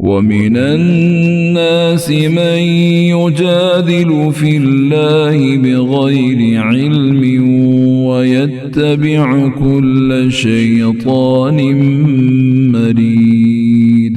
ومن الناس من يجادل في الله بغير علم ويتبع كل شيطان مريد।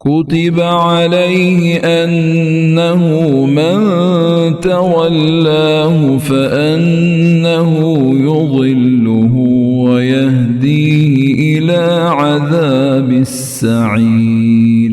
كتب عليه أنه من تولاه فأنه يضله ويهديه إلى عذاب السعير।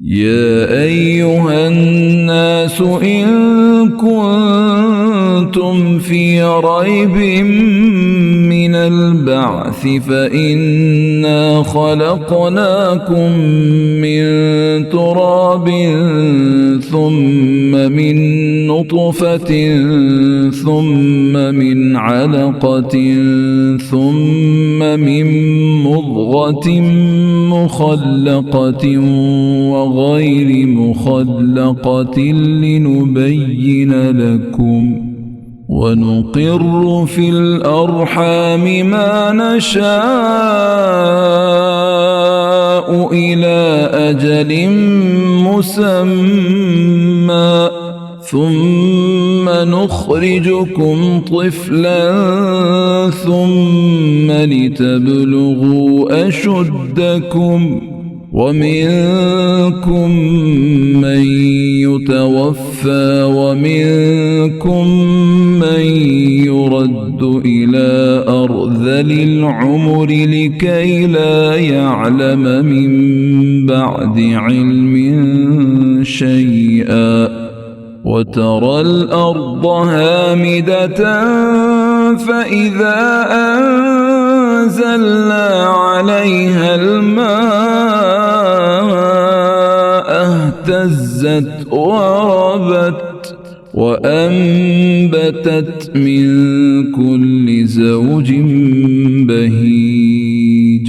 يا أيها الناس إن كنتم في ريب من البعث فإنا خلقناكم من تراب ثم من نطفة ثم من علقة ثم من مضغة مخلقة وغير مخلقة لنبين لكم ونقر في الأرحام ما نشاء إلى أجل مسمى ثم نخرجكم طفلا ثم لتبلغوا أشدكم ومنكم من يتوفى ومنكم من يرد إلى أرذل العمر لكي لا يعلم من بعد علم شيئا وترى الأرض هامدة فإذا أنزلنا عليها الماء اهتزت وربت وأنبتت من كل زوج بهيج।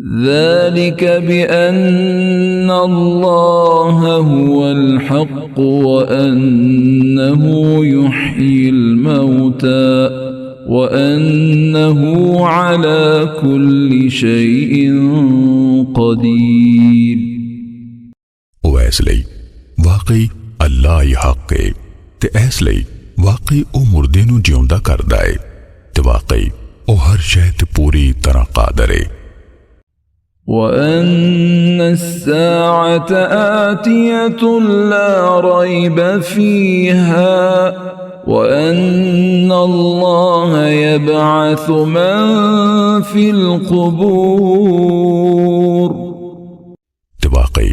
ذلك بأن الله هو الحق وأنه يحيي الموتى وأنه على كل شيء قدير ویس ਲਈ ਵਾਕਈ ਅੱਲਾਹ ਹੀ ਹੱਕ ਹੈ ਤੇ ਇਸ ਲਈ ਵਾਕਈ ਉਹ ਮੁਰਦੇ ਨੂੰ ਜਿਉਂਦਾ ਕਰਦਾ ਹੈ ਤੇ ਵਾਕਈ ਉਹ ਹਰ ਸ਼ੈ ਤੇ ਪੂਰੀ ਤਰ੍ਹਾਂ ਕਾਦਰ ਹੈ وأن الساعة آتية لا ريب فيها وأن الله يبعث من في القبور ਤੇ ਵਾਕਈ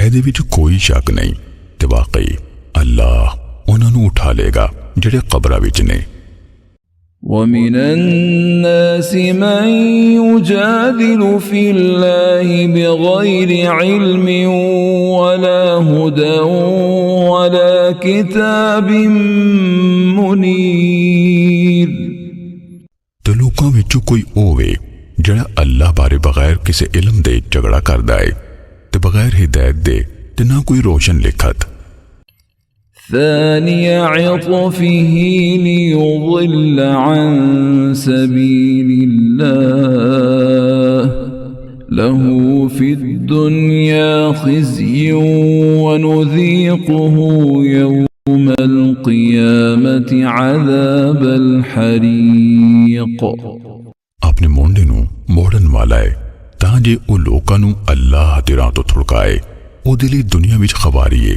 ਇਹਦੇ ਵਿੱਚ ਕੋਈ ਸ਼ੱਕ ਨਹੀਂ ਤੇ ਵਾਕਈ ਅੱਲਾਹ ਉਹਨਾਂ ਨੂੰ ਉਠਾ ਲੇਗਾ ਜਿਹੜੇ ਕਬਰਾਂ ਵਿੱਚ ਨੇ ومن الناس من يجادل في الله بغير علم ولا هدى ولا كتاب منير ਤੇ ਲੋਕਾਂ ਵਿੱਚੋਂ ਕੋਈ ਹੋਵੇ ਜਿਹੜਾ ਅੱਲਾਹ ਬਾਰੇ ਬਗੈਰ ਕਿਸੇ ਇਲਮ ਦੇ ਝਗੜਾ ਕਰਦਾ ਹੈ ਤੇ ਬਗੈਰ ਹਿਦਾਇਤ ਦੇ ਤੇ ਨਾ ਕੋਈ ਰੋਸ਼ਨ ਲਿਖਤ ثاني عطفه ليضل عن سبيل الله له في الدنيا خزي ونذيقه يوم القيامة عذاب الحريق ਆਪਣੇ ਮੁੰਡੇ ਨੂੰ ਮੋੜਨ ਵਾਲਾ ਹੈ ਤਾਂ ਜੇ ਉਹ ਲੋਕਾਂ ਨੂੰ ਅੱਲਾਹ ਦੇ ਰਾਹ ਤੋਂ ਥੁੜਕਾਏ ਉਹਦੇ ਲਈ ਦੁਨੀਆ ਵਿੱਚ ਖਵਾਰੀ ਹੈ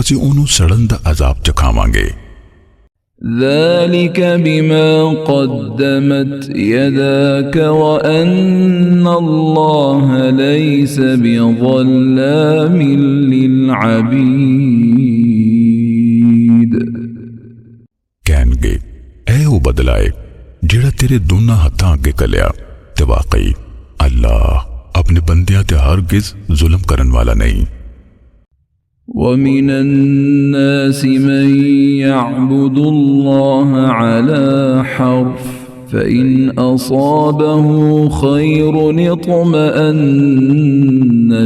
ਅਸੀਂ ਉਹਨੂੰ ਸੜਨ ਦਾ ਅਜ਼ਾਬ ਚਖਾਵਾਂਗੇ ذلك بما قدمت يداك وأن الله ليس بظلام للعبيد ਕਹਿਣਗੇ ਇਹ ਉਹ ਬਦਲਾ ਹੈ ਜਿਹੜਾ ਤੇਰੇ ਦੋਨਾਂ ਹੱਥਾਂ ਅੱਗੇ ਕਲਿਆ ਤੇ ਵਾਕਈ ਅੱਲਾਹ ਆਪਣੇ ਬੰਦਿਆਂ ਤੇ ਹਰਗਿਜ਼ ਜ਼ੁਲਮ ਕਰਨ ਵਾਲਾ ਨਹੀਂ ومن الناس من يعبد الله على حرف فإن أصابه خير اطمأن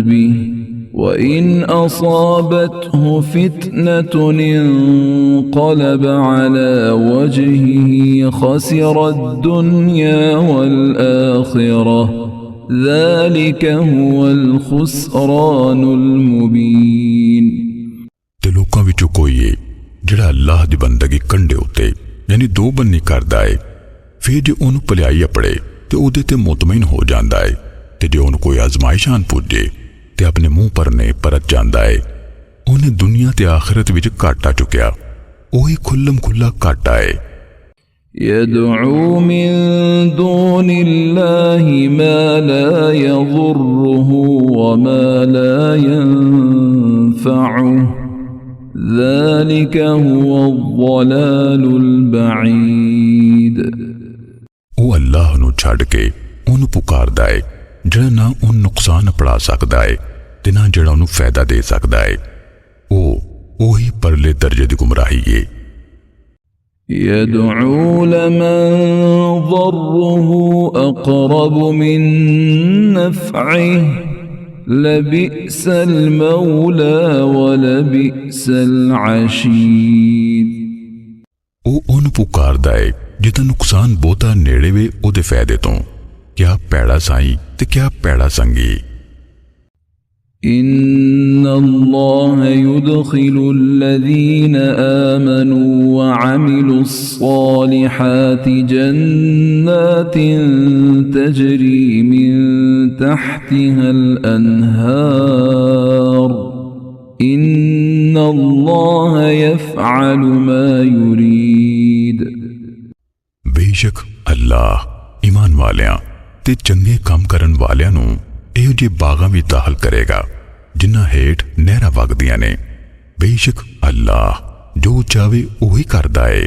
به وإن أصابته فتنة انقلب على وجهه خسر الدنيا والآخرة ذلك هو الخسران المبين ਤੇ ਲੋਕਾਂ ਵਿੱਚੋਂ ਕੋਈ ਹੈ ਜਿਹੜਾ ਅੱਲਾਹ ਦੀ ਬੰਦਗੀ ਕੰਡੇ ਉੱਤੇ ਯਾਨੀ ਦੋ ਬੰਨੀ ਕਰਦਾ ਹੈ ਫਿਰ ਜੇ ਉਹਨੂੰ ਭਲਾਈ ਅਪੜੇ ਤੇ ਉਹਦੇ ਤੇ ਮੁਤਮਈਨ ਹੋ ਜਾਂਦਾ ਹੈ ਤੇ ਜੇ ਉਹਨੂੰ ਕੋਈ ਅਜ਼ਮਾਇਸ਼ਾਂ ਪੁੱਜੇ ਤੇ ਆਪਣੇ ਮੂੰਹ ਪਰਨੇ ਪਰਤ ਜਾਂਦਾ ਹੈ ਉਹਨੇ ਦੁਨੀਆ ਤੇ ਆਖਿਰਤ ਵਿੱਚ ਘਾਟਾ ਚੁੱਕਿਆ ਉਹੀ ਖੁੱਲਮ ਖੁੱਲਾ ਘਾਟਾ ਹੈ يدعو من دون الله ما لا يضره وما لا ينفعه ذلك هو الضلال البعيد ਉਹ ਅੱਲਾਹ ਨੂੰ ਛੱਡ ਕੇ ਉਹਨੂੰ ਪੁਕਾਰਦਾ ਹੈ ਜਿਹੜਾ ਨਾ ਉਹਨੂੰ ਨੁਕਸਾਨ ਪੜਾ ਸਕਦਾ ਹੈ ਤੇ ਨਾ ਜਿਹੜਾ ਉਹਨੂੰ ਫਾਇਦਾ ਦੇ ਸਕਦਾ ਹੈ ਉਹੀ ਪਰਲੇ ਦਰਜੇ ਦੀ ਗੁੰਮਰਾਹੀ ਹੈ يدعو لمن ضره أقرب من نفعه لبئس المولى ولبئس العشير ਉਹ ਉਹਨੂੰ ਪੁਕਾਰਦਾ ਹੈ ਜਿਹਦਾ ਨੁਕਸਾਨ ਬਹੁਤਾ ਨੇੜੇ ਵੇ ਉਹਦੇ ਫਾਇਦੇ ਤੋਂ ਕਿਆ ਪੈੜਾ ਸਾਈ ਤੇ ਕਿਆ ਪੈੜਾ ਸੰਗੀ إن الله يدخل الذين آمنوا وعملوا الصالحات جنات تجري من تحتها الأنهار إن الله يفعل ما يريد ਬੇਸ਼ੱਕ ਅੱਲਾਹ ਈਮਾਨ ਵਾਲਿਆਂ ਤੇ ਚੰਗੇ ਕੰਮ ਕਰਨ ਵਾਲਿਆਂ ਨੂੰ ਇਹੋ ਜਿਹੇ ਬਾਗਾਂ ਵਿੱਚ ਦਾਖਲ ਕਰੇਗਾ ਜਿਨ੍ਹਾਂ ਹੇਠ ਨਹਿਰਾਂ ਵਗਦੀਆਂ ਨੇ ਬੇਸ਼ੱਕ ਅੱਲਾਹ ਜੋ ਚਾਹੇ ਉਹੀ ਕਰਦਾ ਹੈ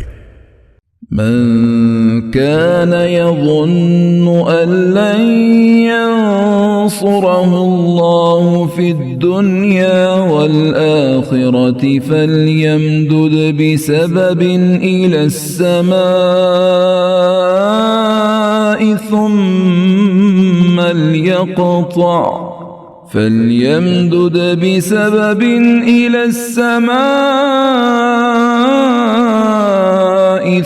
من كان يظن أن لن ينصره الله في الدنيا والآخرة فليمدد بسبب إلى السماء ثم ليقطع فليمدد بسبب إلى السماء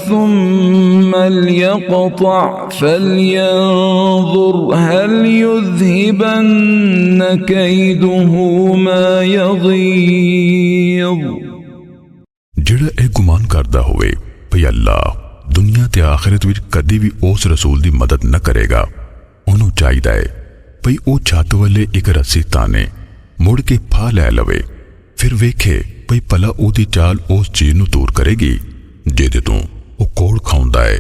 ثم ليقطع فلينظر هل يذهبن كيده ما يغيظ। ਜਿਹੜਾ ਇਹ ਗੁਮਾਨ ਕਰਦਾ ਹੋਵੇ ਭਈ ਅੱਲਾਹ ਦੁਨੀਆ ਤੇ ਆਖਿਰਤ ਵਿੱਚ ਕਦੇ ਵੀ ਉਸ ਰਸੂਲ ਦੀ ਮਦਦ ਨਾ ਕਰੇਗਾ, ਉਹਨੂੰ ਚਾਹੀਦਾ ਹੈ ਭਈ ਉਹ ਛੱਤ ਵੱਲੇ ਇੱਕ ਰੱਸੀ ਤਾਨੇ ਮੁੜ ਕੇ ਫਾਹ ਲੈ ਲਵੇ, ਫਿਰ ਵੇਖੇ ਭਈ ਭਲਾ ਉਹਦੀ ਚਾਲ ਉਸ ਚੀਜ਼ ਨੂੰ ਦੂਰ ਕਰੇਗੀ ਜਿਹਦੇ ਤੋਂ ਉਹ ਕੋੜ ਖਾਉਂਦਾ ਹੈ।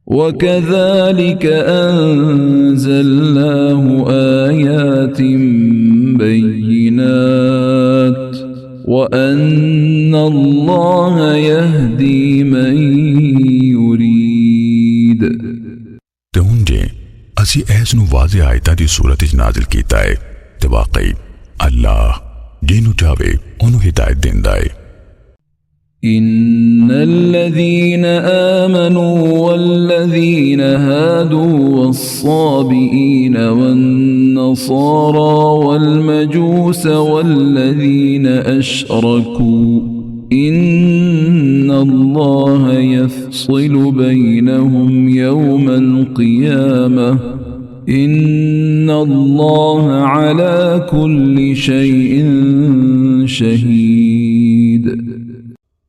وكذلك أنزلناه آيات بينات وأن الله يهدي من يريد। ਤੇ ਹੁਣ ਜੇ ਅਸੀਂ ਇਸ ਨੂੰ ਵਾਜ਼ਿਹ ਆਇਤਾਂ ਦੀ ਸੂਰਤ ਵਿੱਚ ਨਾਜ਼ਿਲ ਕੀਤਾ ਹੈ ਤੇ ਵਾਕਈ ਅੱਲਾਹ ਜਿਹਨੂੰ ਚਾਹੇ ਉਹਨੂੰ ਹਿਦਾਇਤ ਦਿੰਦਾ ਹੈ। إن الذين آمنوا والذين هادوا والصابئين والنصارى والمجوس والذين أشركوا إن الله يفصل بينهم يوم القيامة إن الله على كل شيء شهيد۔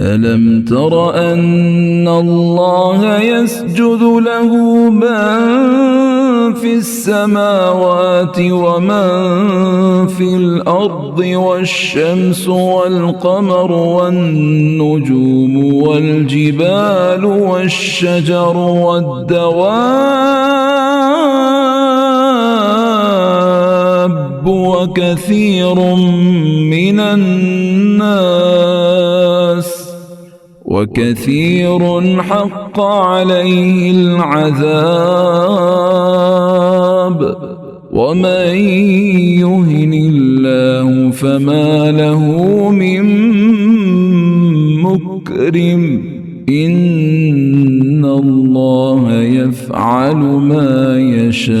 ألم تر أن الله يسجد له من في السماوات ومن في الأرض والشمس والقمر والنجوم والجبال والشجر والدواب وكثير من الناس وكثير حق عليه العذاب ومن يهن الله فما له من مكرم إن الله يفعل ما يشاء۔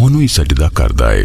ਉਹਨੂੰ ਹੀ ਸਜਦਾ ਕਰਦਾ ਹੈ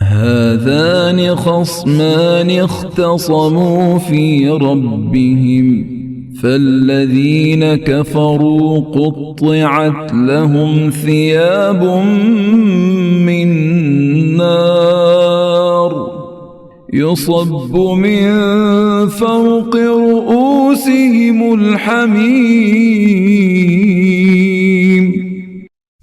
هذان خصمان اختصموا في ربهم فالذين كفروا قطعت لهم ثياب من نار يصب من فوق رؤوسهم الحميم۔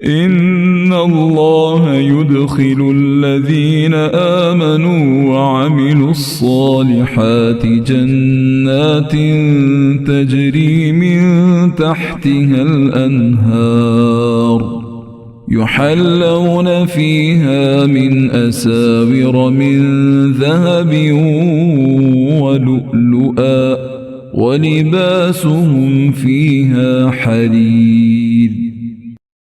إن الله يدخل الذين آمنوا وعملوا الصالحات جنات تجري من تحتها الأنهار يحلون فيها من أساور من ذهب ولؤلؤا ولباسهم فيها حرير।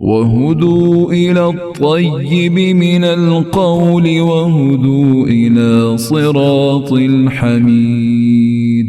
وهدوا إلى الطيب من القول وهدوا إلى صراط الحميد।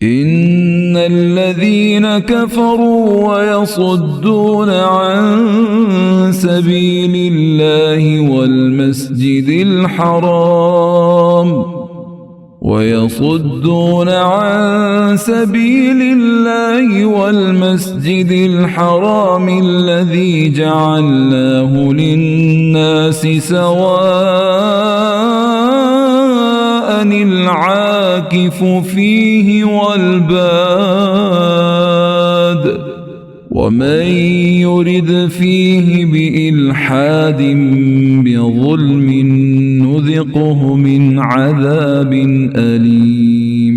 إن الذين كفروا ويصدون عن سبيل الله والمسجد الحرام الذي جعلناه للناس سواء العاكف فيه والباد ومن يرد فيه بإلحاد بظلم نذقه من عذاب أليم।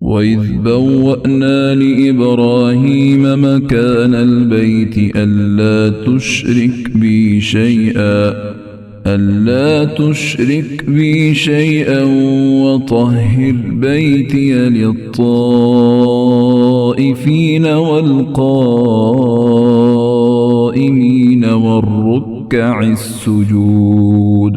وَإِذْ بَوَّأْنَا لِإِبْرَاهِيمَ مَكَانَ الْبَيْتِ أَلَّا تُشْرِكْ بِي شَيْئًا وَطَهِّرْ بَيْتِيَ لِلطَّائِفِينَ وَالْقَائِمِينَ وَالرُّكَّعِ السُّجُودِ।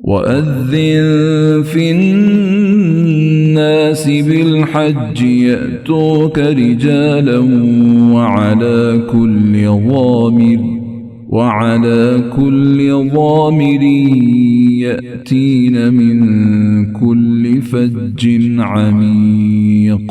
وَأَذِّن فِي النَّاسِ بِالْحَجِّ يَأْتُوكَ رِجَالًا وعلى كل ضامر يأتين من كل فج عميق।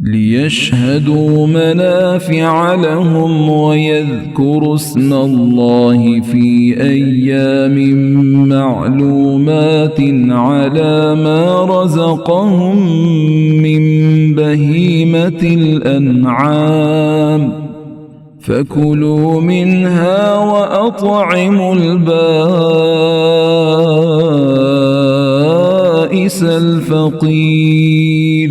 ليشهدوا منافع لهم ويذكروا اسم الله في أيام معلومات على ما رزقهم من بهيمة الأنعام فكلوا منها وأطعموا البائس الفقير।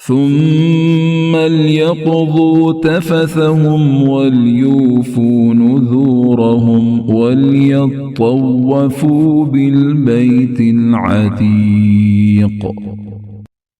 ثم ليقضوا تفثهم وليوفوا نذورهم وليطوفوا بالبيت العتيق।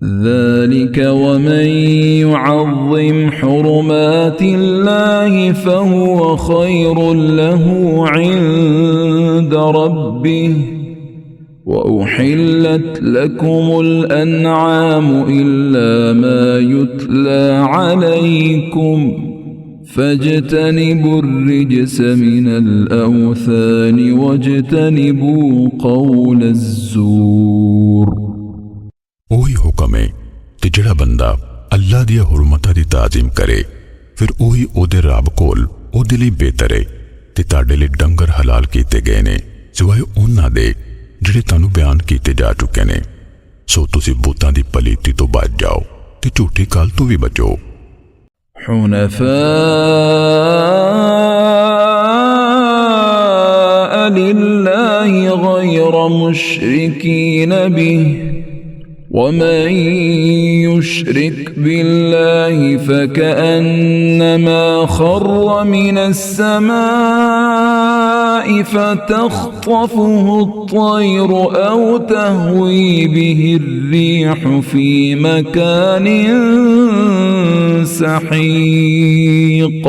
ذلك ومن يعظم حرمات الله فهو خير له عند ربه وأحلت لكم الأنعام إلا ما يتلى عليكم فاجتنبوا الرجس من الأوثان واجتنبوا قول الزور ਉਹੀ ਹੁਕਮ ਹੈ ਤੇ ਜਿਹੜਾ ਬੰਦਾ ਅੱਲਾਹ ਦੀਆਂ ਹੁਰਮਤਾਂ ਦੀ ਤਾਜ਼ੀਮ ਕਰੇ ਫਿਰ ਉਹੀ ਉਹਦੇ ਰੱਬ ਕੋਲ ਉਹਦੇ ਲਈ ਬਿਹਤਰ ਹੈ ਤੇ ਤੁਹਾਡੇ ਲਈ ਡੰਗਰ ਹਲਾਲ ਕੀਤੇ ਗਏ ਨੇ ਸਿਵਾਏ ਉਹਨਾਂ ਦੇ ਜਿਹੜੇ ਤੁਹਾਨੂੰ ਬਿਆਨ ਕੀਤੇ ਜਾ ਚੁੱਕੇ ਨੇ ਸੋ ਤੁਸੀਂ ਬੁੱਤਾਂ ਦੀ ਪਲੀਤੀ ਤੋਂ ਬਚ ਜਾਓ ਤੇ ਝੂਠੀ ਗੱਲ ਤੋਂ ਵੀ ਬਚੋ حنفاء لله غير مشركين به ومن يشرك بالله فكأنما خر من السماء فتخطفه الطير أو تهوي به الريح في مكان سحيق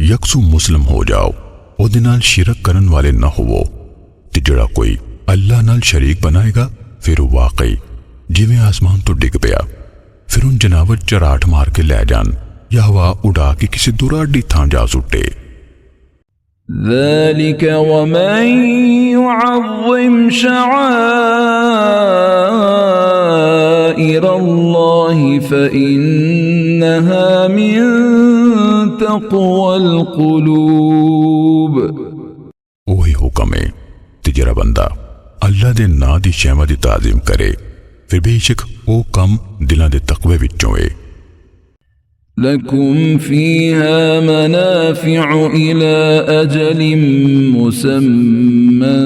ਯਕਸੂ ਮੁਸਲਮ ਹੋ ਜਾਓ ਉਹਦੇ ਨਾਲ ਸ਼ਿਰਕ ਕਰਨ ਵਾਲੇ ਨਾ ਹੋਵੋ ਤੇ ਜਿਹੜਾ ਕੋਈ ਅੱਲਾਹ ਨਾਲ ਸ਼ਰੀਕ ਬਣਾਏਗਾ ਫਿਰ ਉਹ ਵਾਕਈ ਜਿਵੇਂ ਆਸਮਾਨ ਤੋਂ ਡਿੱਗ ਪਿਆ ਫਿਰ ਉਹ ਜਨਾਵਰ ਚਰਾਟ ਮਾਰ ਕੇ ਲੈ ਜਾਣ ਜਾਂ ਹਵਾ ਉਡਾ ਕੇ ਕਿਸੇ ਦੁਰਾਡੀ ਥਾਂ ਜਾ ਸੁੱਟੇ ذلك ومن يعظم شعائر الله فإنها من تقوى القلوب ਉਹੀ ਹੁਕਮ ਹੈ ਤੇ ਜਿਹੜਾ ਬੰਦਾ ਅੱਲਾਹ ਦੇ ਨਾਂ ਦੀ ਸ਼ੈਵਾਂ ਦੀ ਤਾਜ਼ੀਮ ਕਰੇ ਫਿਰ ਬੇਸ਼ੱਕ ਉਹ ਕੰਮ ਦਿਲਾਂ ਦੇ ਤਕਵੇ ਵਿੱਚੋਂ ਹੈ لكم فيها منافع إلى أجل مسمى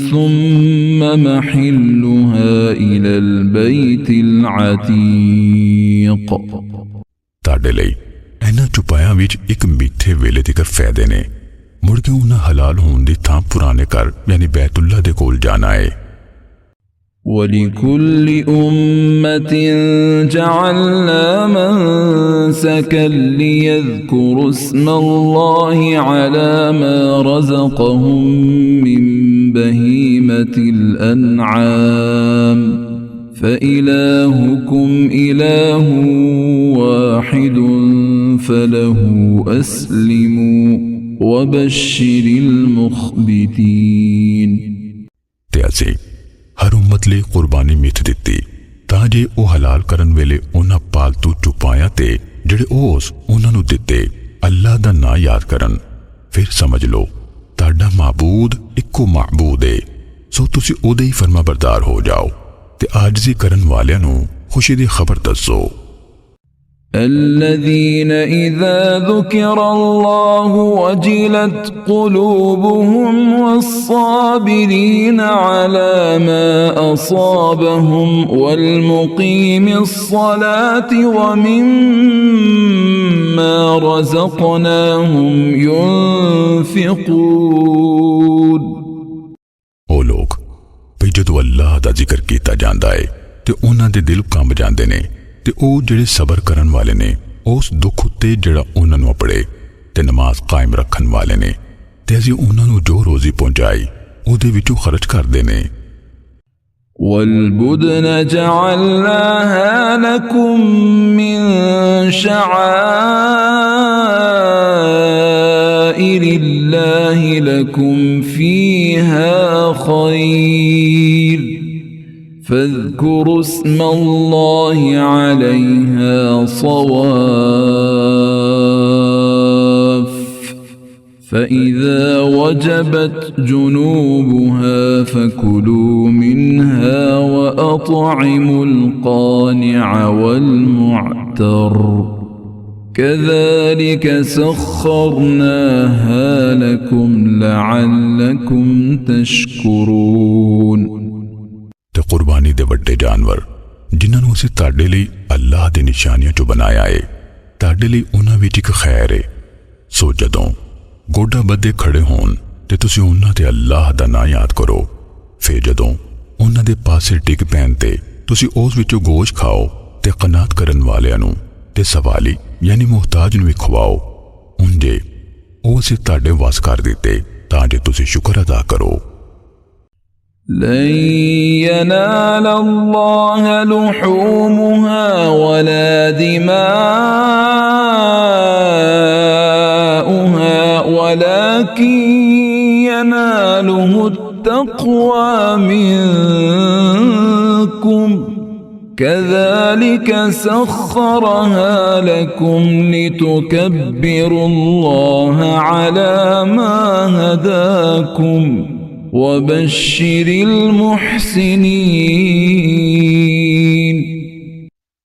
ثم محلها إلى البيت العتيق ਤੁਹਾਡੇ ਲਈ ਇਹਨਾਂ ਚੁਪਾਇਆਂ ਵਿੱਚ ਇੱਕ ਮਿੱਥੇ ਵੇਲੇ ਤੱਕ ਫਾਇਦੇ ਨੇ ਮੁੜ ਕੇ ਉਹਨਾਂ ਹਲਾਲ ਹੋਣ ਦੀ ਥਾਂ ਪੁਰਾਣੇ ਘਰ ਯਾਨੀ ਬੈਤੁੱਲਾ ਦੇ ਕੋਲ ਜਾਣਾ ਹੈ ولكل أمة جعلنا منسكا ليذكروا اسم الله على ما رزقهم من بهيمة الأنعام فإلهكم إله واحد فله أسلموا وبشر المخبتين ਤੇ ਅਸੀਂ ਹਰ ਉਮਤ ਲਈ ਕੁਰਬਾਨੀ ਮਿੱਥ ਦਿੱਤੀ ਤਾਂ ਜੇ ਉਹ ਹਲਾਲ ਕਰਨ ਵੇਲੇ ਉਹਨਾਂ ਪਾਲਤੂ ਚੁਪਾਇਆਂ ਤੇ ਜਿਹੜੇ ਉਹਨਾਂ ਨੂੰ ਦਿੱਤੇ ਅੱਲਾਹ ਦਾ ਨਾਂ ਯਾਦ ਕਰਨ ਫਿਰ ਸਮਝ ਲਓ ਤੁਹਾਡਾ ਮਾਬੂਦ ਇੱਕੋ ਮਾਬੂਦ ਹੈ ਸੋ ਤੁਸੀਂ ਉਹਦੇ ਹੀ ਫਰਮਾਬਰਦਾਰ ਹੋ ਜਾਓ ਤੇ ਆਜਜ਼ੀ ਕਰਨ ਵਾਲਿਆਂ ਨੂੰ ਖੁਸ਼ੀ ਦੀ ਖਬਰ ਦੱਸੋ الذين إذا ذكر الله وجلت قلوبهم والصابرين على ما أصابهم والمقيم الصلاة ومما رزقناهم ينفقون ਉਹ ਲੋਕ ਵੀ ਜਦੋਂ ਅੱਲਾਹ ਦਾ ਜ਼ਿਕਰ ਕੀਤਾ ਜਾਂਦਾ ਹੈ ਤੇ ਉਹਨਾਂ ਦੇ ਦਿਲ ਕੰਬ ਜਾਂਦੇ ਨੇ ਤੇ ਉਹ ਜਿਹੜੇ ਸਬਰ ਕਰਨ ਵਾਲੇ ਨੇ ਉਸ ਦੁੱਖ ਉੱਤੇ ਜਿਹੜਾ ਉਹਨਾਂ ਨੂੰ ਅਪੜੇ ਤੇ ਨਮਾਜ਼ ਕਾਇਮ ਰੱਖਣ ਵਾਲੇ ਨੇ ਤੇ ਅਸੀਂ ਉਹਨਾਂ ਨੂੰ ਜੋ ਰੋਜ਼ੀ ਪਹੁੰਚਾਈ ਉਹਦੇ ਵਿੱਚੋਂ ਖਰਚ ਕਰਦੇ ਨੇ والبدن جعلناها لكم من شعائر الله لكم فيها خير فاذكروا اسم الله عليها صواف فإذا وجبت جنوبها فكلوا منها وأطعموا القانع والمعتر كذلك سخرناها لكم لعلكم تشكرون ਤੇ ਕੁਰਬਾਨੀ ਦੇ ਵੱਡੇ ਜਾਨਵਰ ਜਿਨ੍ਹਾਂ ਨੂੰ ਅਸੀਂ ਤੁਹਾਡੇ ਲਈ ਅੱਲਾਹ ਦੇ ਨਿਸ਼ਾਨੀਆਂ ਚੋਂ ਬਣਾਇਆ ਹੈ ਤੁਹਾਡੇ ਲਈ ਉਹਨਾਂ ਵਿੱਚ ਇੱਕ ਖੈਰ ਹੈ ਸੋ ਜਦੋਂ ਗੋਡਾ ਬੱਧੇ ਖੜੇ ਹੋਣ ਤੇ ਤੁਸੀਂ ਉਹਨਾਂ ਤੇ ਅੱਲਾਹ ਦਾ ਨਾਂ ਯਾਦ ਕਰੋ ਫਿਰ ਜਦੋਂ ਉਹਨਾਂ ਦੇ ਪਾਸੇ ਟਿਕ ਪੈਣ ਤੇ ਤੁਸੀਂ ਉਸ ਵਿੱਚੋਂ ਗੋਸ਼ਤ ਖਾਓ ਤੇ ਕਨਾਤ ਕਰਨ ਵਾਲਿਆਂ ਨੂੰ ਤੇ ਸਵਾਲੀ ਯਾਨੀ ਮੁਹਤਾਜ ਨੂੰ ਵੀ ਖਵਾਓ ਉਂਝੇ ਉਹ ਅਸੀਂ ਤੁਹਾਡੇ ਵਾਸ ਕਰ ਦਿੱਤੇ ਤਾਂ ਜੇ ਤੁਸੀਂ ਸ਼ੁਕਰ ਅਦਾ ਕਰੋ لن ينال الله لحومها ولا دماؤها ولكن يناله التقوى منكم كذلك سخرها لكم لتكبروا الله على ما هداكم وبشر المحسنين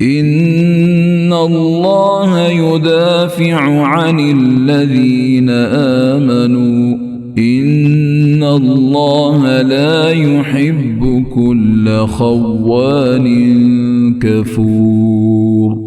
إن الله يدافع عن الذين آمنوا إن الله لا يحب كل خوان كفور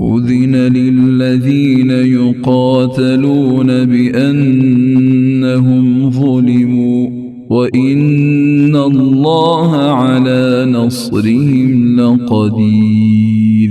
أذن للذين يقاتلون بأنهم ظلموا وإن الله على نصرهم لقدير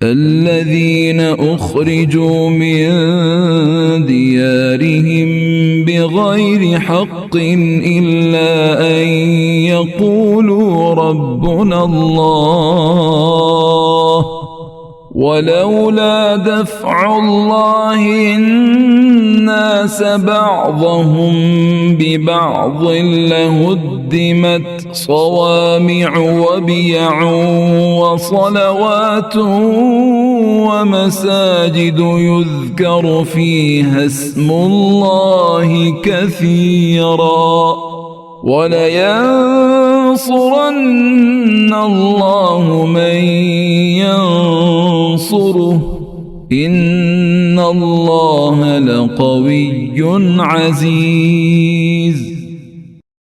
الذين أخرجوا من ديارهم بغير حق إلا أن يقولوا ربنا الله ولولا دفع الله الناس بعضهم ببعض لهدمت صوامع وبيع وصلوات ومساجد يذكر فيها اسم الله كثيرا ولينصرن الله من ينصره إن الله لقوي عزيز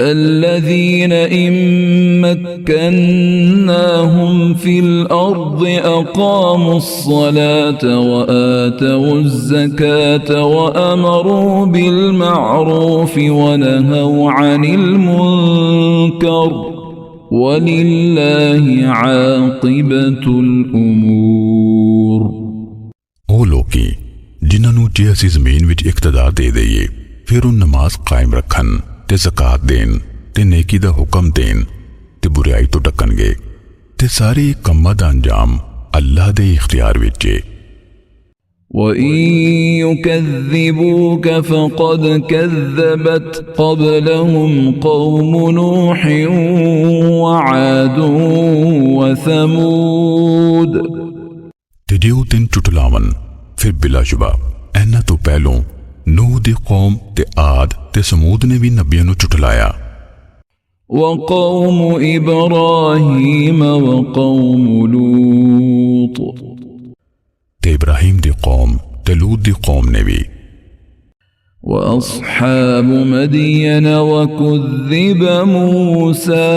الذين إن مكناهم في الأرض أقاموا الصلاة وآتوا الزكاة وأمروا بالمعروف ونهوا عن المنكر ولله عاقبة الأمور ਉਹ ਲੋਕੀ ਜਿਨ੍ਹਾਂ ਨੂੰ ਜੇ ਅਸੀਂ ਜ਼ਮੀਨ ਵਿੱਚ ਇਕਤਦਾਰ ਦੇ ਦਈਏ ਫਿਰ ਉਹ ਨਮਾਜ਼ ਕਾਇਮ ਰੱਖਣ ਤੇ ਜ਼ਕਾਤ ਦੇਣ ਤੇ ਨੇਕੀ ਦਾ ਹੁਕਮ ਦੇਣ ਤੇ ਬੁਰਾਈ ਤੋਂ ਢੱਕਣਗੇ ਤੇ ਸਾਰੇ ਕੰਮਾਂ ਦਾ ਅੰਜਾਮ ਅੱਲਾਹ ਦੇ ਇਖਤਿਆਰ ਵਿੱਚ ਹੈ وَإِن يُكَذِّبُوكَ فَقَدْ كَذَّبَتْ قَبْلَهُمْ قَوْمُ نُوحٍ وَعَادٌ وَثَمُودَ ਤੇ ਜੇ ਉਹ ਤੈਨੂੰ ਝੁਠਲਾਵਨ ਫਿਰ ਬਿਲਾਸ਼ੁਬਾ ਇਹਨਾਂ ਤੋਂ ਪਹਿਲੋਂ ਨੂਹ ਦੀ ਕੌਮ ਤੇ ਆਦ ਤੇ ਸਮੂਦ ਨੇ ਵੀ ਨਬੀਆਂ ਨੂੰ ਝੁਠਲਾਇਆ وَقَوْمُ إِبْرَاهِيمَ وَقَوْمُ لُوطٍ ਤੇ ਇਬਰਾਹੀਮ ਦੀ ਕੌਮ ਤੇ ਲੂਤ ਦੀ ਕੌਮ ਨੇ ਵੀ وأصحاب مدين وكذب موسى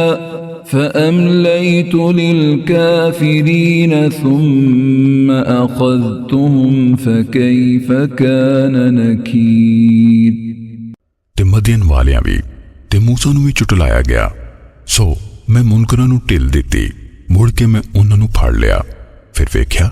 فأمليت للكافرين ثم أخذتهم فكيف كان نكير ਤੇ ਮਦੀਨ ਵਾਲਿਆਂ ਵੀ ਤੇ ਮੂਸਾ ਨੂੰ ਵੀ ਝੁਟਲਾਇਆ ਗਿਆ ਸੋ ਮੈਂ ਮੁਨਕਰਾਂ ਨੂੰ ਢਿੱਲ ਦਿੱਤੀ ਮੁੜ ਕੇ ਮੈਂ ਉਹਨਾਂ ਨੂੰ ਫੜ ਲਿਆ ਫਿਰ ਵੇਖਿਆ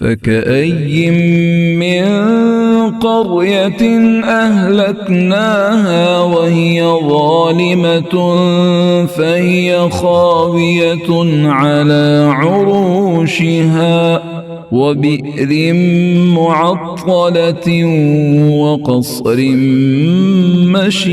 فكأي من قرية أهلكناها وهي ظالمة فهي خاوية على عروشها وبئر معطلة وقصر مشيد।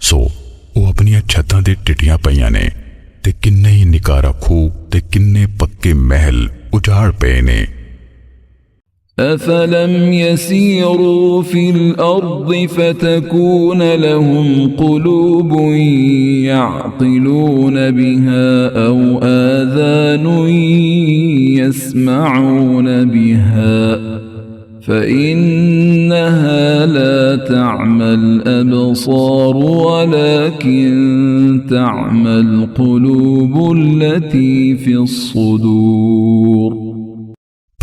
ਸੋ ਉਹ ਆਪਣੀਆਂ ਛੱਤਾਂ ਦੇ ਟਿੱਟੀਆਂ ਪਈਆਂ ਨੇ ਤੇ ਕਿੰਨੇ ਹੀ ਨਿਕਾਰਾ ਖੂਹ ਤੇ ਕਿੰਨੇ ਪੱਕੇ ਮਹਿਲ ਉਜਾੜ ਪਏ ਨੇ। أفلم يسيروا في الأرض فتكون لهم قلوب يعقلون بها أو آذان يسمعون بها فإنها لا تعمى الأبصار ولكن تعمى القلوب التي في الصدور।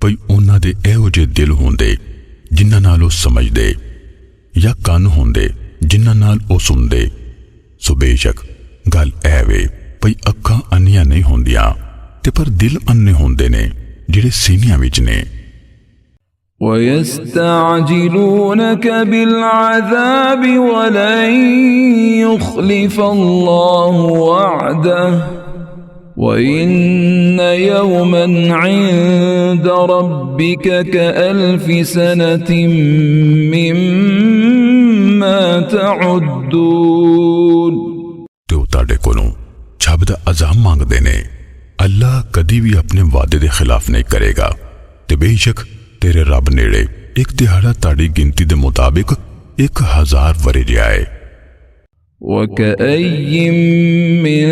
ਭਈ ਉਹਨਾਂ ਦੇ ਇਹੋ ਜਿਹੇ ਦਿਲ ਹੁੰਦੇ ਜਿਨ੍ਹਾਂ ਨਾਲ ਉਹ ਸਮਝਦੇ ਜਾਂ ਕੰਨ ਹੁੰਦੇ ਜਿਨ੍ਹਾਂ ਨਾਲ ਉਹ ਸੁਣਦੇ। ਸੋ ਬੇਸ਼ੱਕ ਗੱਲ ਇਹ ਵੇ ਭਈ ਅੱਖਾਂ ਅੰਨੀਆਂ ਨਹੀਂ ਹੁੰਦੀਆਂ ਤੇ ਪਰ ਦਿਲ ਅੰਨੇ ਹੁੰਦੇ ਨੇ ਜਿਹੜੇ ਸੀਨਿਆਂ ਵਿੱਚ ਨੇ। ويستعجلونك بالعذاب ولن يخلف الله وعده وإن يوما عند ربك كألف سنة مما تعدون। ਤੇ ਉਹ ਤੁਹਾਡੇ ਕੋਲੋਂ ਛੱਬ ਦਾ ਅਜ਼ਾਬ ਮੰਗਦੇ ਨੇ। ਅੱਲਾਹ ਕਦੀ ਵੀ ਆਪਣੇ ਵਾਅਦੇ ਦੇ ਖਿਲਾਫ ਨਹੀਂ ਕਰੇਗਾ ਤੇ ਬੇਸ਼ੱਕ ਤੇਰੇ ਰੱਬ ਨੇੜੇ ਇੱਕ ਦਿਹਾੜਾ ਤੁਹਾਡੀ ਗਿਣਤੀ ਦੇ ਮੁਤਾਬਿਕ 1000 ਵਰੇ ਜਿਹਾ ਹੈ। وكأي من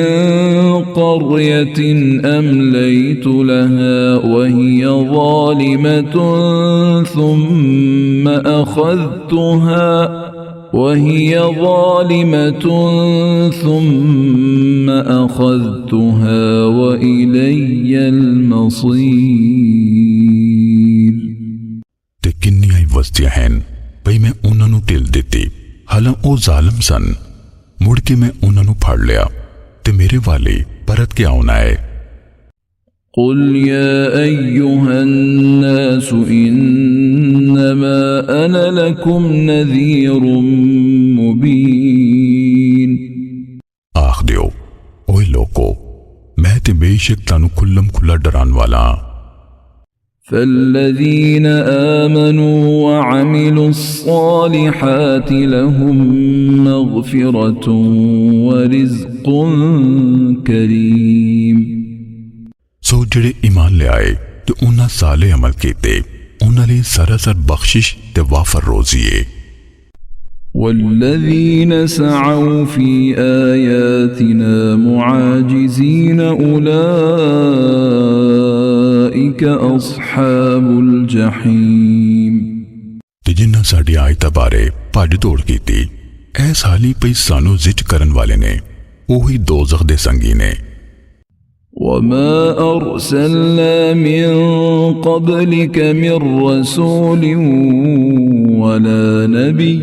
قرية أمليت لها وهي ظالمة ثم أخذتها وإلي المصير۔ ਤੇ ਕਿੰਨੀਆਂ ਹੀ ਵਸਤੀਆਂ ਹਨ ਭਈ ਮੈਂ ਉਹਨਾਂ ਨੂੰ ਢਿੱਲ ਦਿੱਤੀ ਹਾਲਾਂ ਉਹ ਜ਼ਾਲਮ ਸਨ। ਮੁੜ ਕੇ ਮੈਂ ਉਹਨਾਂ ਨੂੰ ਫੜ ਲਿਆ ਤੇ ਮੇਰੇ ਵਾਲੇ ਪਰਤ ਕੇ ਆਉਣਾ ਹੈ। قل يا أيها الناس إنما أنا لكم نذير مبين। ਆਖ ਦਿਓ ਓਏ ਲੋਕੋ ਮੈਂ ਤੇ ਬੇਸ਼ੱਕ ਤੁਹਾਨੂੰ ਖੁੱਲਮ ਖੁੱਲਾ ਡਰਾਉਣ ਵਾਲਾ ਹਾਂ। فالذين آمنوا وعملوا الصالحات لهم مغفرة ورزق كريم۔ ਸੋ ਜਿਹੜੇ ਈਮਾਨ ਲਿਆਏ ਤੇ ਉਹਨਾਂ ਸਾਲੇ ਅਮਲ ਕੀਤੇ ਉਹਨਾਂ ਲਈ ਸਰਾਸਰ ਬਖਸ਼ਿਸ਼ ਤੇ ਵਾਫਰ ਰੋਜ਼ੀ ਹੈ। والذين سعوا في آياتنا معاجزين أولئك أصحاب الجحيم۔ ਤੇ ਜਿਨ੍ਹਾਂ ਸਾਡੀ ਆਇਤਾਂ ਬਾਰੇ ਭੱਜ ਦੌੜ ਕੀਤੀ ਐਸ ਹਾਲੀ ਪਈ ਸਾਨੂੰ ਜ਼ਿੱਜ ਕਰਨ ਵਾਲੇ ਨੇ ਉਹੀ ਦੋਜ਼ਖ ਦੇ ਸੰਗੀ ਨੇ। وما أرسلنا من قبلك من رسول ولا نبي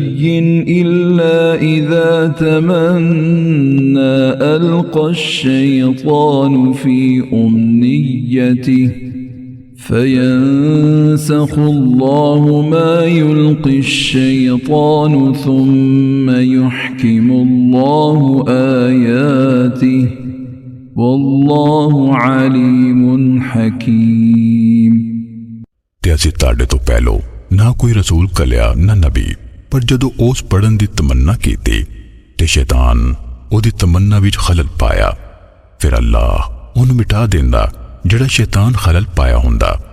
إلا إذا تمنى ألقى الشيطان في أمنيته فينسخ الله ما يلقي الشيطان ثم يحكم الله آياته والله عليم حكيم۔ ਤੇ ਅਸੀਂ ਤੁਹਾਡੇ ਤੋਂ ਪਹਿਲੋਂ ਨਾ ਕੋਈ ਰਸੂਲ ਕਲਿਆ ਨਾ ਨਬੀ ਪਰ ਜਦੋਂ ਉਸ ਪੜਨ ਦੀ ਤਮੰਨਾ ਕੀਤੀ ਤੇ ਸ਼ੈਤਾਨ ਉਹਦੀ ਤਮੰਨਾ ਵਿੱਚ ਖਲਲ ਪਾਇਆ ਫਿਰ ਅੱਲਾਹ ਉਹਨੂੰ ਮਿਟਾ ਦਿੰਦਾ ਜਿਹੜਾ ਸ਼ੈਤਾਨ ਖਲਲ ਪਾਇਆ ਹੁੰਦਾ।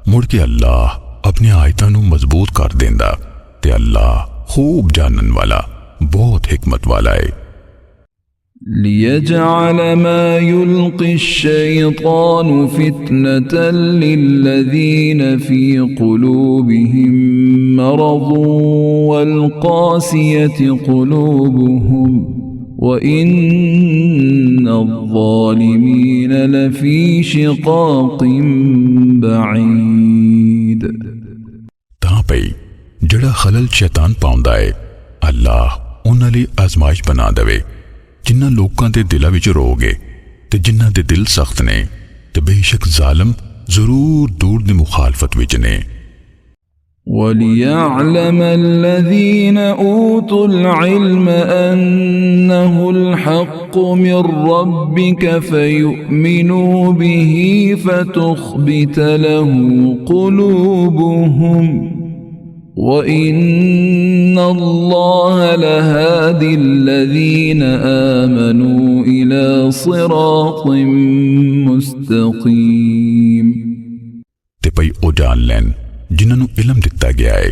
ਮੁੜ ਕੇ ਅੱਲਾਹ ਆਪਣੀ ਆਇਤਾਂ ਨੂੰ ਮਜ਼ਬੂਤ ਕਰ ਦਿੰਦਾ ਤੇ ਅੱਲਾਹ ਖੂਬ ਜਾਣਨ ਵਾਲਾ ਬਹੁਤ ਹਕਮਤ ਵਾਲਾ ਹੈ। ليجعل ما يلقي الشيطان فتنة للذين في قلوبهم مرض والقاسية قلوبهم وإن الظالمين لفي شقاق بعيد۔ ਤਾਂ ਭਈ ਜਿਹੜਾ ਖਲਲ ਸ਼ੈਤਾਨ ਪਾਉਂਦਾ ਹੈ ਅੱਲਾਹ ਉਹਨਾਂ ਲਈ ਆਜ਼ਮਾਇਸ਼ ਬਣਾ ਦੇਵੇ। ਜਿਨ੍ਹਾਂ ਲੋਕਾਂ ਦੇ ਦਿਲਾਂ ਵਿੱਚ ਰੋਗੇ ਤੇ ਜਿਨ੍ਹਾਂ ਦੇ ਦਿਲ ਸਖਤ ਨੇ ਤੇ ਬੇਸ਼ੱਕ ਜ਼ਾਲਮ ਜ਼ਰੂਰ ਦੂਰ ਦੀ ਮੁਖਾਲਫਤ ਵਿੱਚ ਨੇ। وَلِيَعْلَمَ الَّذِينَ أُوتُوا الْعِلْمَ أَنَّهُ الْحَقُّ مِنْ رَبِّكَ فَيُؤْمِنُوا بِهِ فَتُخْبِتَ لَهُ قُلُوبُهُمْ وَإِنَّ اللَّهَ لَهَادِ الَّذِينَ آمَنُوا إِلَى صِرَاطٍ مُسْتَقِيمٍ। ਤੇ ਭਈ ਉਹ ਜਾਣ ਲੈਣ ਜਿਨ੍ਹਾਂ ਨੂੰ ਇਲਮ ਦਿੱਤਾ ਗਿਆ ਹੈ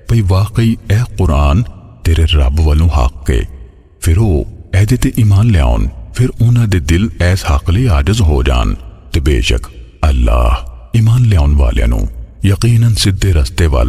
ਭਈ ਵਾਕਈ ਇਹ ਕੁਰਾਨ ਤੇਰੇ ਰੱਬ ਵੱਲੋਂ ਹੱਕ ਹੈ। ਫਿਰ ਉਹ ਇਹਦੇ ਤੇ ਈਮਾਨ ਲਿਆਉਣ, ਫਿਰ ਉਹਨਾਂ ਦੇ ਦਿਲ ਇਸ ਹੱਕ ਲਈ ਆਜਜ਼ ਹੋ ਜਾਣ ਤੇ ਬੇਸ਼ੱਕ ਅੱਲਾਹ ਈਮਾਨ ਲਿਆਉਣ ਵਾਲਿਆਂ ਨੂੰ ਯਕੀਨਨ ਸਿੱਧੇ ਰਸਤੇ ਵੱਲ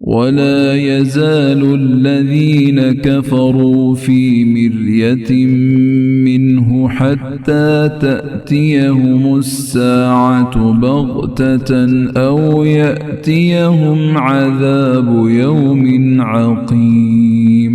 ولا يزال الذين كفروا في مرية منه حتى تأتيهم الساعة بغتة أو يأتيهم عذاب يوم عقيم।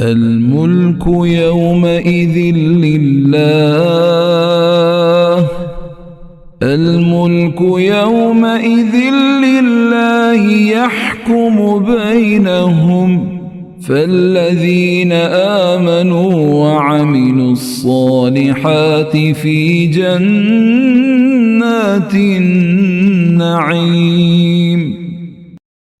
الملك يومئذ لله الملك يومئذ لله يحكم بينهم فالذين آمنوا وعملوا الصالحات في جنات النعيم।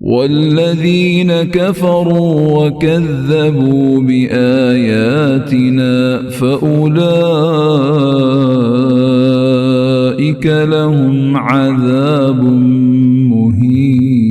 والذين كفروا وكذبوا بآياتنا فأولئك لهم عذاب مهين।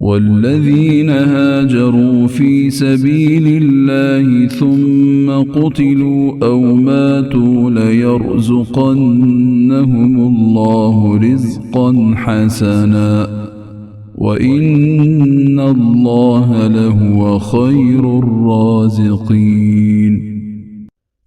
والذين هاجروا في سبيل الله ثم قتلوا أو ماتوا ليرزقنهم الله رزقا حسنا وإن الله لهو خير الرازقين।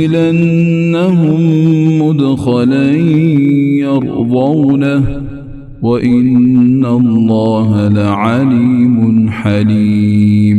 ليدخلنهم مدخلا يرضونه وإن الله لعليم حليم।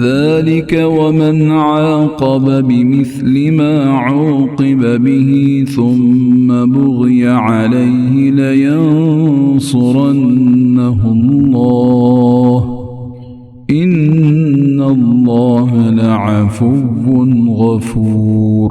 ذلك ومن عاقب بمثل ما عوقب به ثم بغي عليه لينصرنه الله إن الله لعفو غفور।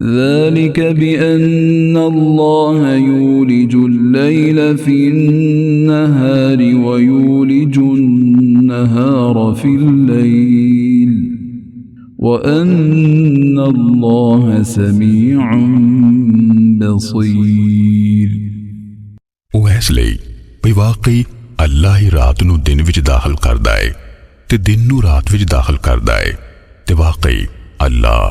ذلك بأن الله يولج الليل في النهار ويولج النهار في الليل وأن الله سميع بصير। ਉਹ ਇਸ ਲਈ ਵੀ ਵਾਕਈ ਅੱਲਾਹ ਹੀ ਰਾਤ ਨੂੰ ਦਿਨ ਵਿੱਚ ਦਾਖਲ ਕਰਦਾ ਹੈ ਤੇ ਦਿਨ ਨੂੰ ਰਾਤ ਵਿੱਚ ਦਾਖਲ ਕਰਦਾ ਹੈ ਤੇ ਵਾਕਈ ਅੱਲਾਹ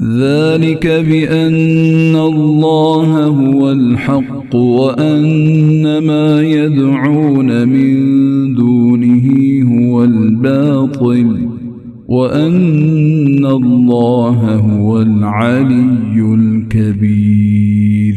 ذلك بأن الله هو الحق وأن ما يدعون من دونه هو الباطل وأن الله هو العلي الكبير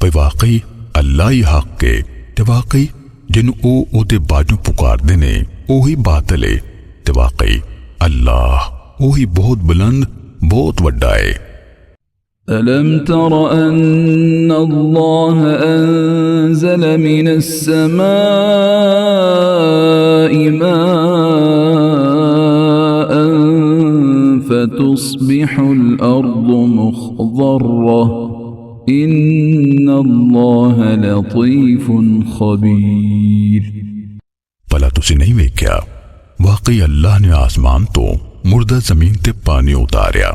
ਭਈ ਵਾਕਈ ਅੱਲਾ ਹੀ ਹੱਕ ਹੈ ਤੇ ਵਾਕਈ ਜਿਹਨੂੰ ਉਹ ਉਹਦੇ ਬਾਝੋਂ ਪੁਕਾਰਦੇ ਨੇ ਉਹੀ ਬਾਤਲ ਹੈ ਤੇ ਵਾਕਈ ਅੱਲਾਹ ਉਹੀ ਬਹੁਤ ਬੁਲੰਦ ਬਹੁਤ ਵੱਡਾ ਹੈ ألم تر أن الله أنزل من السماء ماء فتصبح الأرض مخضرة إن الله لطيف خبير ਭਲਾ ਤੁਸੀਂ ਨਹੀਂ ਵੇਖਿਆ ਵਾਕਈ ਅੱਲਾਹ ਨੇ ਆਸਮਾਨ ਤੋਂ ਮੁਰਦਾ ਜ਼ਮੀਨ ਤੇ ਪਾਣੀ ਉਤਾਰਿਆ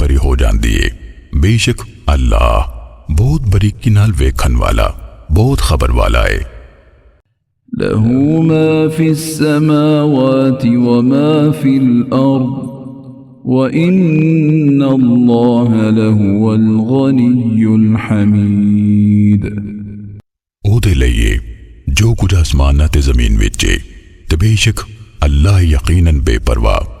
ਭਰੀ ਹੋ ਜਾਂਦੀ ਏ ਬੇਸ਼ੱਕ ਅੱਲਾਹ ਬਹੁਤ ਬਰੀਕੀ ਨਾਲ ਵੇਖਣ ਵਾਲਾ ਬਹੁਤ ਖਬਰ ਵਾਲਾ ਏ له ما في السماوات وما في الأرض وإن الله لهو الغني الحميد ਉਹਦੇ ਲਈ ਏ ਜੋ ਕੁਝ ਆਸਮਾਨਾਂ ਤੇ ਜ਼ਮੀਨ ਵਿੱਚ ਏ ਤੇ ਬੇਸ਼ੱਕ ਅੱਲਾਹ ਯਕੀਨਨ ਬੇਪਰਵਾਹ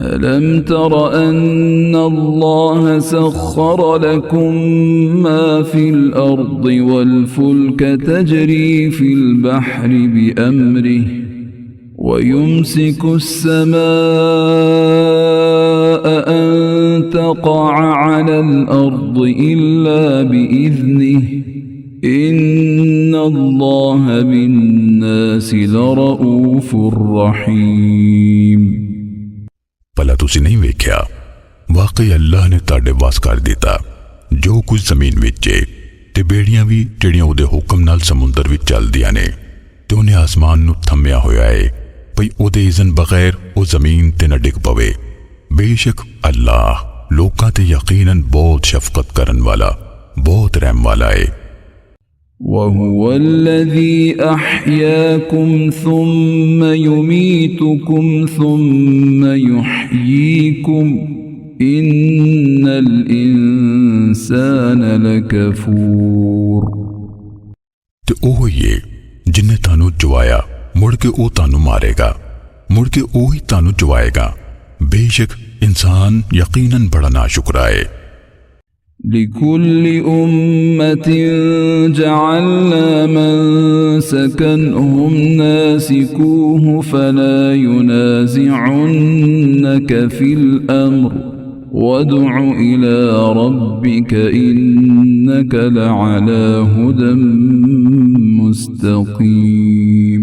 ألم تر أن الله سخر لكم ما في الأرض والفلك تجري في البحر بأمره ويمسك السماء أن تقع على الأرض إلا بإذنه إن الله بالناس لرؤوف رحيم ਭਲਾ ਤੁਸੀਂ ਨਹੀਂ ਵੇਖਿਆ ਵਾਕਈ ਅੱਲਾਹ ਨੇ ਤੁਹਾਡੇ ਵਾਸ ਕਰ ਦਿੱਤਾ ਜੋ ਕੁਝ ਜ਼ਮੀਨ ਵਿੱਚ ਏ ਤੇ ਬੇੜੀਆਂ ਵੀ ਜਿਹੜੀਆਂ ਉਹਦੇ ਹੁਕਮ ਨਾਲ ਸਮੁੰਦਰ ਵਿੱਚ ਚੱਲਦੀਆਂ ਨੇ ਤੇ ਉਹਨੇ ਆਸਮਾਨ ਨੂੰ ਥੰਮਿਆ ਹੋਇਆ ਏ ਭਈ ਉਹਦੇ ਇਜ਼ਨ ਬਗੈਰ ਉਹ ਜ਼ਮੀਨ ਤੇ ਨਾ ਡਿੱਗ ਪਵੇ ਬੇਸ਼ੱਕ ਅੱਲਾਹ ਲੋਕਾਂ ਤੇ ਯਕੀਨਨ ਬਹੁਤ ਸ਼ਫਕਤ ਕਰਨ ਵਾਲਾ ਬਹੁਤ ਰਹਿਮ ਵਾਲਾ ਏ وهو الذي أحياكم ثم يميتكم ثم يحييكم إن الإنسان لكفور ਤੇ ਉਹ ਹੀ ਏ ਜਿਨੇ ਤੁਹਾਨੂੰ ਜਵਾਇਆ ਮੁੜ ਕੇ ਉਹ ਤੁਹਾਨੂੰ ਮਾਰੇਗਾ ਮੁੜ ਕੇ ਉਹ ਹੀ ਤੁਹਾਨੂੰ ਜਵਾਏਗਾ ਬੇਸ਼ੱਕ ਇਨਸਾਨ ਯਕੀਨਨ ਬੜਾ ਨਾਸ਼ੁਕਰਾ ਹੈ لكل أمة جعلنا منسكا هم ناسكوه فلا ينازعنك في الأمر وادع إلى ربك إنك لعلى هدى مستقيم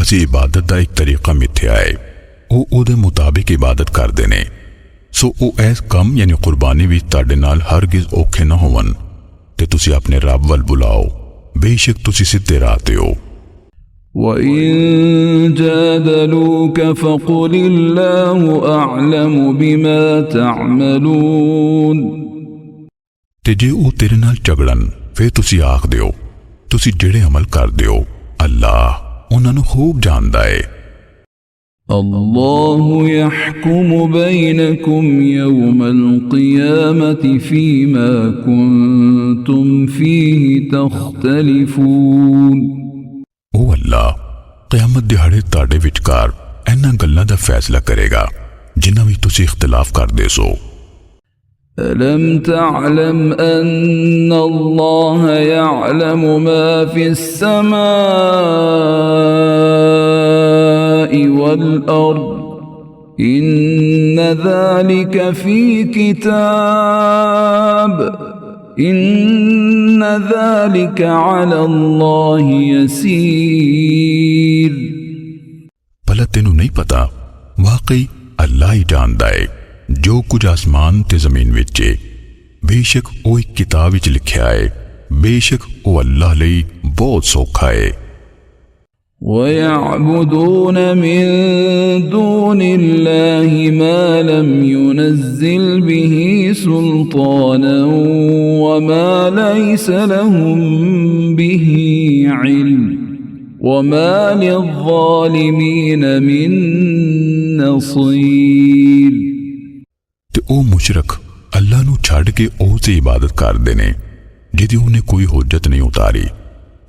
ਅਸੀਂ ਇਬਾਦਤ ਦਾ ਇੱਕ ਤਰੀਕਾ ਮਿੱਥਿਆ ਹੈ ਉਹ ਉਹਦੇ ਮੁਤਾਬਿਕ ਇਬਾਦਤ ਕਰਦੇ ਨੇ ਸੋ ਉਹ ਐਸ ਕੰਮ ਯਾਨੀ ਕੁਰਬਾਨੀ ਵਿੱਚ ਤੁਹਾਡੇ ਨਾਲ ਹਰਗਿਜ਼ ਔਖੇ ਨਾ ਹੋਵਨ ਤੇ ਤੁਸੀਂ ਆਪਣੇ ਰੱਬ ਵੱਲ ਬੁਲਾਓ ਬੇਸ਼ੱਕ ਤੁਸੀਂ ਸਿੱਧੇ ਰਾਹ ਤੇ ਹੋ وَإِن جَادَلُوكَ فَقُلِ اللَّهُ أَعْلَمُ بِمَا تَعْمَلُونَ ਤੇ ਜੇ ਉਹ ਤੇਰੇ ਨਾਲ ਝਗੜਨ ਫਿਰ ਤੁਸੀਂ ਆਖ ਦਿਓ ਤੁਸੀਂ ਜਿਹੜੇ ਅਮਲ ਕਰਦੇ ਹੋ ਅੱਲਾਹ ਉਹਨਾਂ ਨੂੰ ਖੂਬ ਜਾਣਦਾ ਹੈ الله يحكم بينكم يوم القيامة فيما كنتم فيه تختلفون ਉਹ ਅੱਲਾਹ ਕਿਆਮਤ ਦਿਹਾੜੇ ਤੁਹਾਡੇ ਵਿਚਕਾਰ ਇਹਨਾਂ ਗੱਲਾਂ ਦਾ ਫੈਸਲਾ ਕਰੇਗਾ ਜਿਨ੍ਹਾਂ ਵਿੱਚ ਤੁਸੀਂ ਇਖਤਲਾਫ ਕਰਦੇ ਸੋ ألم تعلم أن الله يعلم ما في السماء والأرض إن ذلك في كتاب إن ذلك على الله يسير ਭਲਾ ਤੈਨੂੰ ਨਹੀਂ ਪਤਾ ਵਾਕਈ ਅੱਲਾਹ ਹੀ ਜਾਣਦਾ ਹੈ ਜੋ ਕੁਝ ਆਸਮਾਨ ਤੇ ਜ਼ਮੀਨ ਵਿੱਚ ਹੈ ਬੇਸ਼ੱਕ ਉਹ ਇੱਕ ਕਿਤਾਬ ਵਿੱਚ ਲਿਖਿਆ ਹੈ ਬੇਸ਼ੱਕ ਉਹ ਅੱਲਾਹ ਲਈ ਬਹੁਤ ਸੌਖਾ ਹੈ ويعبدون من دون الله ما لم ينزل به سلطانا وما ليس لهم به علم وما للظالمين من نصير ਤੇ ਉਹ ਮੁਸ਼ਰਕ ਅੱਲਾਹ ਨੂੰ ਛੱਡ ਕੇ ਉਸ ਦੀ ਇਬਾਦਤ ਕਰਦੇ ਨੇ ਜਿਹਦੀ ਉਹਨੇ ਕੋਈ ਹੁਜਤ ਨਹੀਂ ਉਤਾਰੀ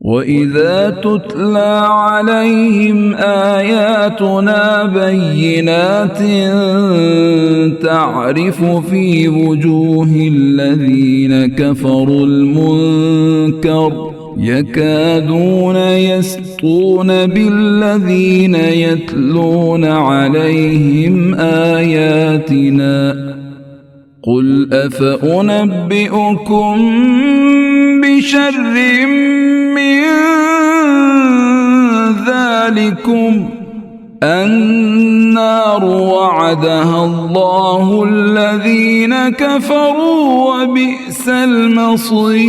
وَإِذَا تُتْلَى عَلَيْهِمْ آيَاتُنَا بَيِّنَاتٍ تَعْرِفُ فِي وُجُوهِ الَّذِينَ كَفَرُوا الْمُنكَرَ يَكَادُونَ يَسْطُونَ بِالَّذِينَ يَتْلُونَ عَلَيْهِمْ آيَاتِنَا قُلْ أَفَأُنَبِّئُكُم بِشَرٍّ من ذلكم النار وعدها الله الذين كفروا وبئس المصير।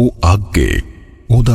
ਉਹ ਅੱਗੇ ਉਹਦਾ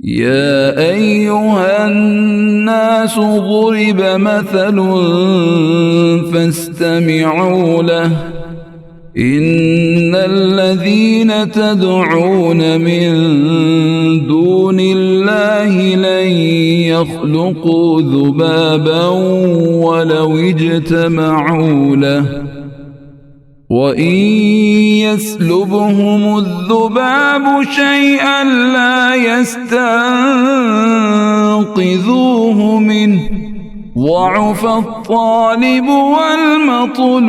يا أيها الناس ضرب مثل فاستمعوا له إن الذين تدعون من دون الله لن يخلقوا ذبابا ولو اجتمعوا له وإن يسلبهم الذباب شيئا لا يستنقذوه منه ضعف الطالب والمطلوب।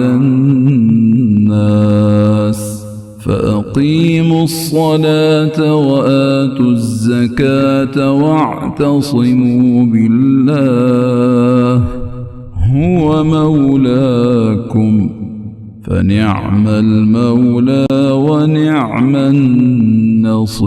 على الناس فأقيموا الصلاة وآتوا الزكاة واعتصموا بالله هو مولاكم فنعم المولى ونعم النصير।